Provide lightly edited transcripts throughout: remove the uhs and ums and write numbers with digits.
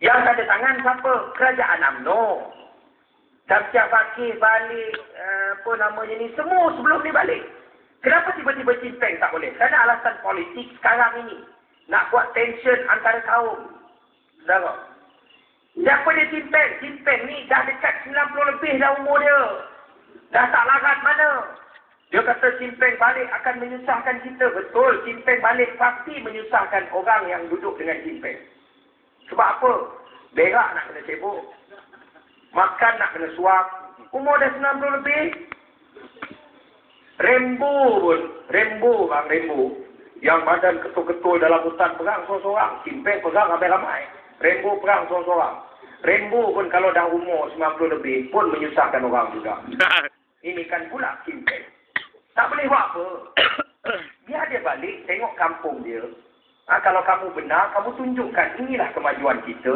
Yang tanda tangan siapa? Kerajaan UMNO. Syamsiah Fakih balik, apa namanya ni, semua sebelum ni balik. Kenapa tiba-tiba Cimpeng tak boleh? Kerana alasan politik sekarang ini. Nak buat tension antara kaum. Saudara. Siapa dia Cimpeng? Cimpeng ni dah dekat 90 lebih dah umur dia. Dah tak larat mana. Dia kata Cimpeng balik akan menyusahkan kita. Betul, Cimpeng balik pasti menyusahkan orang yang duduk dengan Cimpeng. Sebab apa? Berak nak kena cebok. Makan nak kena suap. Umur dah 90 lebih. Rembo pun. Rembo. Yang badan ketul-ketul dalam hutan perang seorang-seorang. Cimpeng perang ramai-ramai. Rembo perang seorang-seorang. Rembo pun kalau dah umur 90 lebih pun menyusahkan orang juga. Ini kan pula Cimpeng. Tak boleh buat apa. Biar dia balik, tengok kampung dia. Kalau kamu benar, kamu tunjukkan inilah kemajuan kita.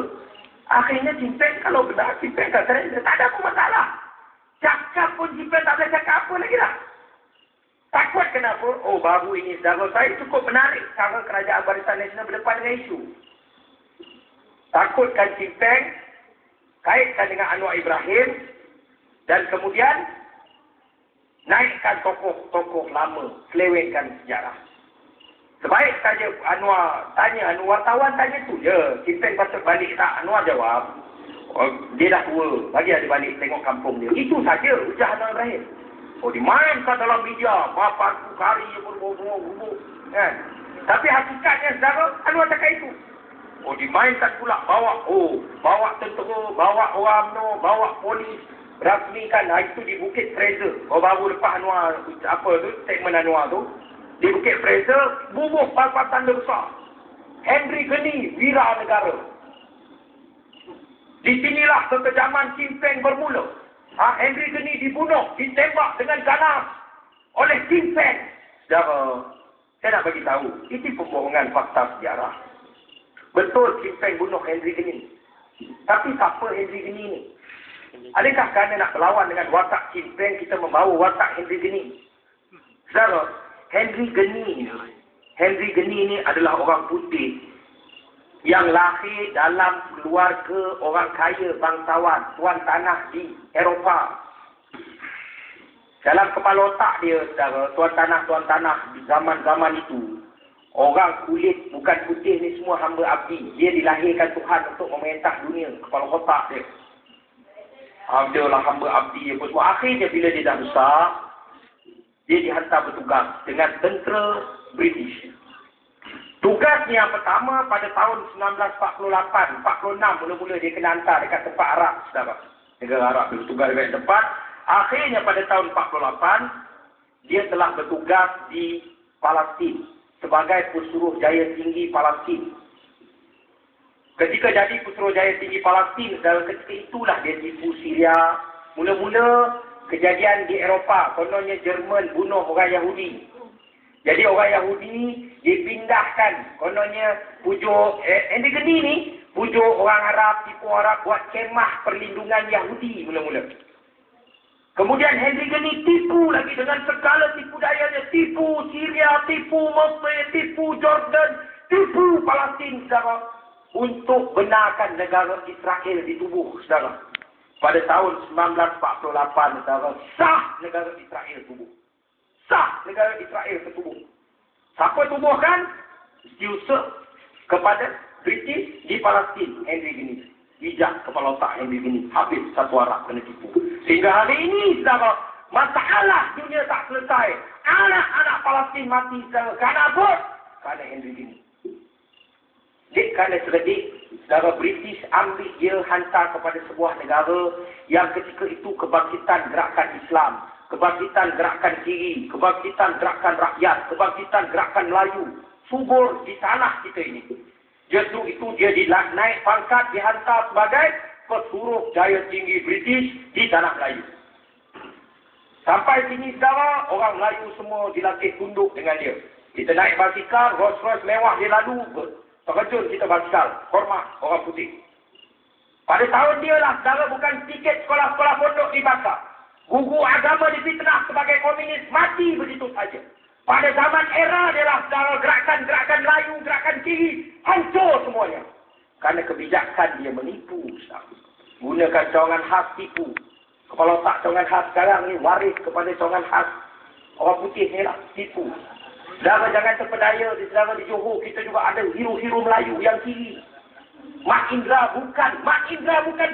Akhirnya Cimpeng kalau benar, Cimpeng kata tak ada apa masalah. Cakap pun Cimpeng tak boleh cakap apa lagi dah. Takut kenapa? Oh, baru ini saudara saya cukup menarik cara kerajaan Barisan Nasional berdepan dengan isu. Takutkan Cimpeng, kaitkan dengan Anwar Ibrahim, dan kemudian naikkan tokoh-tokoh lama, selewengkan sejarah. Sebaik saja Anwar tanya, wartawan tanya tu je, Cimpeng patut balik tak? Anwar jawab, oh, dia dah tua, bagi dia balik tengok kampung dia. Itu saja ujar Anwar Ibrahim. Oh, dimainkan dalam media, bapa kari berbubuk-bubuk, kan? Tapi hakikatnya saudara, Anwar cakap itu. Oh, dimainkan pula, bawa tentera, bawa orang UMNO, bawa polis, rasmikan. Itu di Bukit Fraser. Oh, baru lepas Anwar, apa tu, statement Anwar tu. Di Bukit Fraser, bubuh pal-pal tanda besar. Henry Geni, wira negara. Di sinilah kekejaman Cimpeng bermula. Henry Geni dibunuh, ditembak dengan ganas oleh Cimpeng. Saya nak bagi tahu, itu pembohongan fakta sejarah. Betul Cimpeng bunuh Henry Geni. Tapi siapa Henry Geni ni? Adakah kerana nak berlawan dengan watak Cimpeng, kita membawa watak Henry Geni? Saudara, Henry Geni ni adalah orang putih yang lahir dalam keluarga orang kaya bangsawan, tuan tanah di Eropah. Dalam kepala otak dia, saudara, tuan tanah di zaman-zaman itu, orang kulit bukan putih ni semua hamba abdi. Dia dilahirkan Tuhan untuk memerintah dunia. Kepala otak dia. Dia lah hamba abdi apa semua. Akhirnya bila dia dah besar, dia dihantar bertugas dengan tentera British. Tugasnya yang pertama pada tahun 1948, 46 mula-mula dia kena hantar dekat tempat Arab, saudara. Negara Arab dia bertugas dekat tempat. Akhirnya pada tahun 48, dia telah bertugas di Palestin sebagai Pesuruhjaya Tinggi Palestin. Ketika jadi Pesuruhjaya Tinggi Palestin, dalam ketika itulah dia tipu Syria. Mula-mula kejadian di Eropah, kononnya Jerman bunuh orang Yahudi. Jadi orang Yahudi dipindahkan, kononnya pujuk Henry Geni ni, pujuk orang Arab, tipu Arab buat kemah perlindungan Yahudi mula-mula. Kemudian Henry Geni tipu lagi dengan segala tipu dayanya, tipu Syria, tipu Mesir, tipu Jordan, tipu Palestin, saudara, untuk benarkan negara Israel ditubuh, saudara. Pada tahun 1948, saudara, sah negara Israel tubuh. Sah negara Israel tertubuh. Siapa tubuhkan? Yusuf kepada British di Palestin, Henry Geni. Bijak kepala otak Henry Geni. Habis satu Arab kena tipu. Sehingga hari ini, saudara, masalah dunia tak selesai. Anak-anak Palestin mati, saudara. Kerana apa? Kerana Henry Geni. Kerana seledik, saudara, British ambil dia hantar kepada sebuah negara yang ketika itu kebangkitan gerakan Islam, kebangkitan gerakan kiri, kebangkitan gerakan rakyat, kebangkitan gerakan Melayu subur di tanah kita ini. Justru itu dia naik pangkat, dihantar sebagai Pesuruhjaya Tinggi British di tanah Melayu. Sampai sini, saudara, orang Melayu semua dilatih tunduk dengan dia. Kita naik basikal, Rolls Royce mewah dia lalu, terjun kita basikal, hormat orang putih. Pada tahun dia lah, saudara, bukan tiket sekolah-sekolah pondok dibakar. Guru agama difitnah sebagai komunis, mati begitu saja. Pada zaman era dia lah, saudara, gerakan-gerakan Melayu, gerakan kiri, hancur semuanya. Kerana kebijakan dia menipu, saudara. Gunakan cawangan khas tipu. Kepala otak cawangan khas sekarang ni waris kepada cawangan khas orang putih ni lah, tipu. Saudara jangan terpedaya, saudara di Johor kita juga ada hero-hero Melayu yang kiri. Mak Indra bukan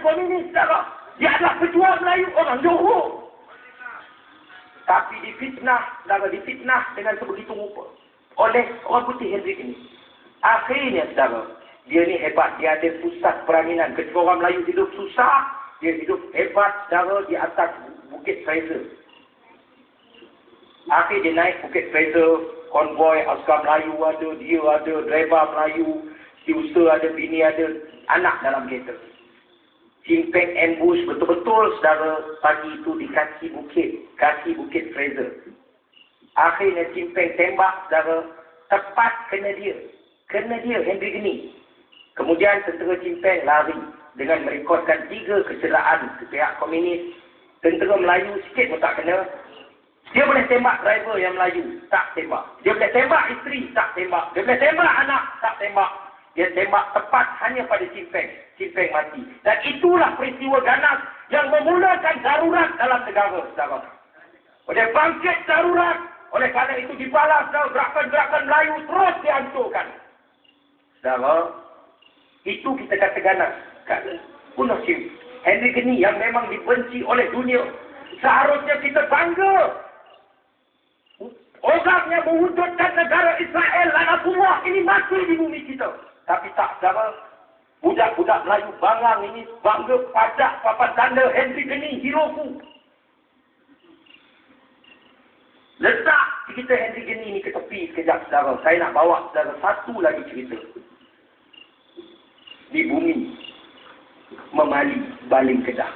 komunis, saudara. Dia adalah pejuang Melayu orang Johor. Tapi difitnah, saudara, difitnah dengan sebegitu rupa oleh orang putih Hendrik ini. Akhirnya, saudara, dia ni hebat. Dia ada pusat peraminan. Ketika orang Melayu hidup susah, dia hidup hebat, saudara, di atas Bukit Fraser. Akhirnya dia naik Bukit Fraser, konvoi askar Melayu ada, dia ada, driver Melayu, si usaha ada, bini ada, anak dalam kereta. Cimpeng ambush betul-betul, saudara, pagi itu di kaki Bukit Fraser. Akhirnya Cimpeng tembak, saudara, tepat kena dia, Hendrik ini. Kemudian tentera Cimpeng lari dengan merekodkan 3 kecederaan ke pihak komunis. Tentera Melayu sikit pun tak kena. Dia boleh tembak driver yang Melayu, tak tembak. Dia boleh tembak isteri, tak tembak. Dia boleh tembak anak, tak tembak. Dia tembak tepat hanya pada Cimpeng. Cimpeng mati. Dan itulah peristiwa ganas yang memulakan darurat dalam negara, saudara. Oleh bangkit darurat, oleh kerana itu dibalas, saudara, gerakan-gerakan Melayu terus dihancurkan. Saudara, itu kita kata ganas. Bunuh Hendrik ini yang memang dibenci oleh dunia. Seharusnya kita bangga. Orang yang mewujudkan negara Israel, laknatullah, ini mati di bumi kita. Tapi tak, saudara. Budak-budak Melayu Bangang ini bangga pajak papan tanda Hendrik ini, heroku. Letak kita Hendrik ini ke tepi sekejap, saudara. Saya nak bawa, saudara, satu lagi cerita. Di bumi Memali, Baling Kedah,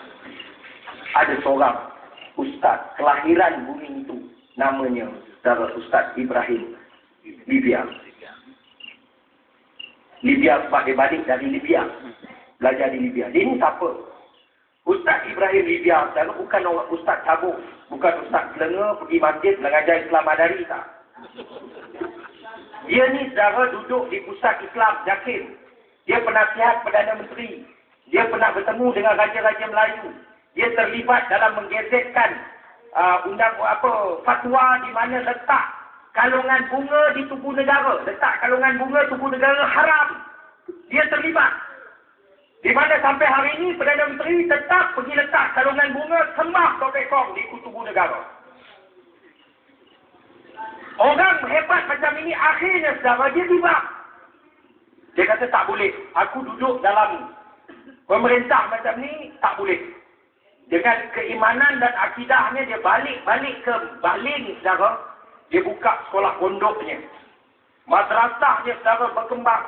ada seorang ustaz kelahiran bumi itu. Namanya, saudara, Ustaz Ibrahim Libya. Sebab dia balik dari Libya. Belajar di Libya. Dia ni siapa? Ustaz Ibrahim Libya, saudara, bukan orang ustaz cabut. Bukan ustaz kelenga, pergi masjid, mengajar Islam Madari, tak. Dia ni, saudara, duduk di pusat Islam, Jakim. Dia penasihat Perdana Menteri. Dia pernah bertemu dengan raja-raja Melayu. Dia terlibat dalam menggezetkan fatwa di mana letak kalungan bunga di tubuh negara. Letak kalungan bunga tubuh negara haram. Dia terlibat. Di mana sampai hari ini Perdana Menteri tetap pergi letak kalungan bunga sembah topekong di tubuh negara. Orang hebat macam ini akhirnya, saudara, dia tiba. Dia kata tak boleh. Aku duduk dalam pemerintah macam ni, tak boleh. Dengan keimanan dan akidahnya, dia balik ke Baling, saudara. Dia buka sekolah pondoknya. Madrasahnya, saudara, berkembang.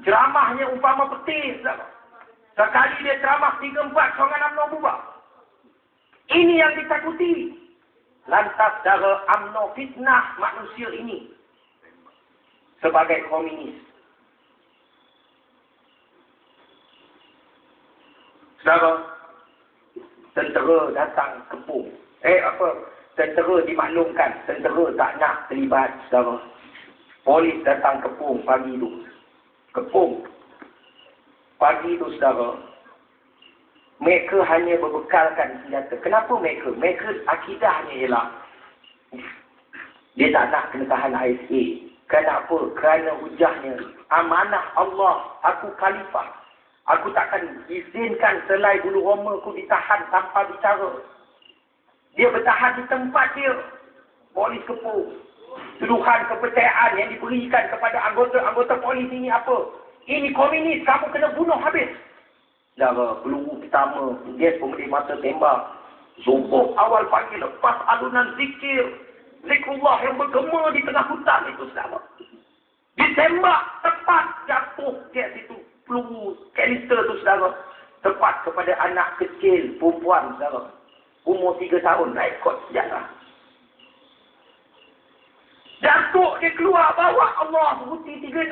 Ceramahnya umpama petir, saudara. Sekali dia ceramah 3-4, seorang UMNO bubar. Ini yang ditakuti. Lantas, saudara, UMNO fitnah manusia ini sebagai komunis. Saudara, tentera datang kepung. Tentera dimaklumkan. Tentera tak nak terlibat, saudara. Polis datang kepung pagi itu. Kepung. Pagi itu, saudara. Mereka hanya berbekalkan senjata. Kenapa mereka? Mereka akidahnya ialah dia tak nak kena tahan ISA. Kenapa? Kerana hujahnya amanah Allah. Aku khalifah. Aku takkan izinkan selai bulu roma aku ditahan tanpa bicara. Dia bertahan di tempat dia. Polis kepung. Tuduhan kepercayaan yang diberikan kepada anggota polis ini apa? Ini komunis, kamu kena bunuh habis. Saudara, peluru pertama, gas pemberi mata tembak. Subuh awal pagi lepas alunan zikir. Zikrullah yang bergema di tengah hutan itu, saudara. Ditembak, tepat jatuh gas itu. Peluru kanister tu, saudara, tepat kepada anak kecil perempuan, saudara, umur 3 tahun, naik kot senjata. Jatuh dia keluar, bawa Allah putih 36.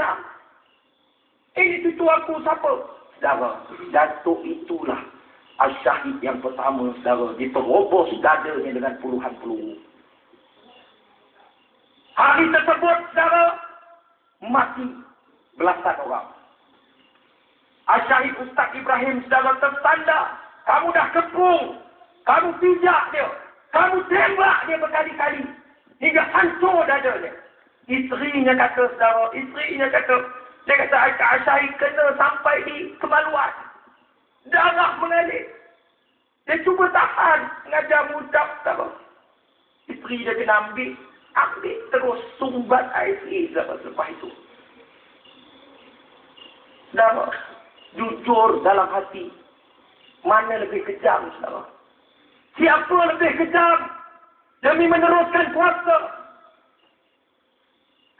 Ini cucu aku siapa? Saudara, jatuh itulah Al-Syahid yang pertama, saudara, diterobos dadanya dengan puluhan peluru. Hari tersebut, saudara, mati belasan orang. Syahid Ustaz Ibrahim saudara tersandar. Kamu dah kepung. Kamu pijak dia. Kamu tembak dia berkali-kali. Hingga hancur dada dia. Isterinya kata saudara. Dia kata Kak Syahid kena sampai di kemaluan. Darah mengalir. Dia cuba tahan. Mengajar mudah saudara. Isteri dia kena ambil terus sumbat air selepas itu. Saudara, jujur dalam hati. Mana lebih kejam, saudara? Siapa lebih kejam demi meneruskan kuasa?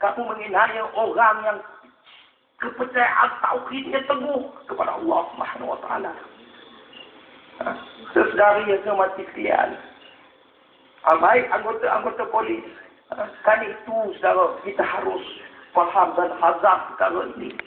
Kamu menghina orang yang kepercayaan tauhidnya teguh kepada Allah Subhanahu wa taala. Saudari yang mati sekalian. Baik anggota polis. Kan itu saudara kita harus faham dan hazard perkara ini.